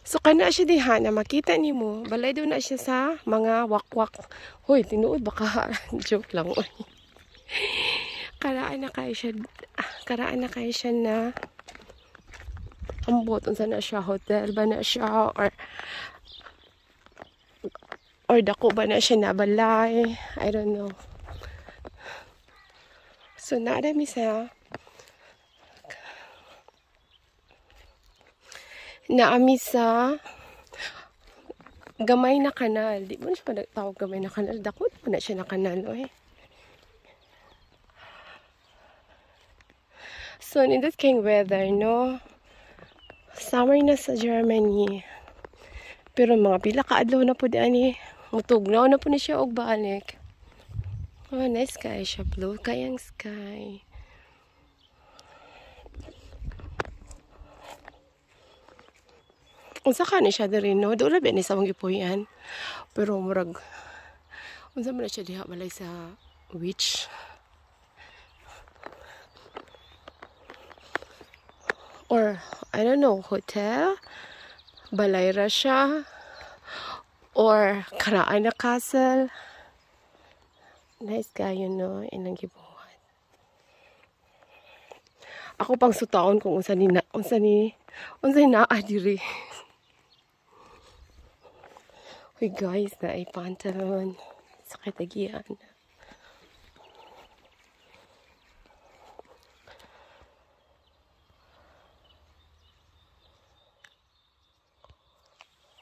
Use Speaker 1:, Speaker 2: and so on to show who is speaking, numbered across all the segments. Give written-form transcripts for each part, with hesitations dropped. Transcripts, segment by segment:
Speaker 1: So kana siya diha na makita nimo, balay daw na siya sa mga wakwak. Hoy, tinuod baka joke lang oy. Karaan na kay siya na ambot unsa na siya, hotel ba na siya or dako ba na siya na balay, I don't know. So naadami sa naami sa gamay na kanal. Di mo siya tawag gamay na kanal. Dako na siya na kanal oy. So in this kind weather, no? Summer na sa Germany. Pero mga pila ka adlaw na po ani. Mutugnaw na po ni siya og balik. Oh, nice sky siya. Blue kayang sky. Unsa ka ni siya diri, no? Doon na ba ni sa mong ipuyan? Pero murag unsa man na siya diha balay sa witch. Or, I don't know, hotel? Balay ra siya? Or, karaan na castle? Nice guy, you know, inang gibuhat. Ako pang sutaon kung unsa ni naadiri. Uy guys, na ay pantalon. Sakit agian.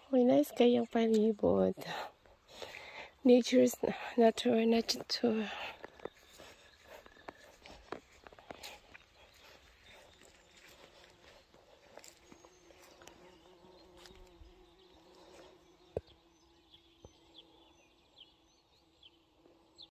Speaker 1: Uy, nice kayang palibot. Nature's nature.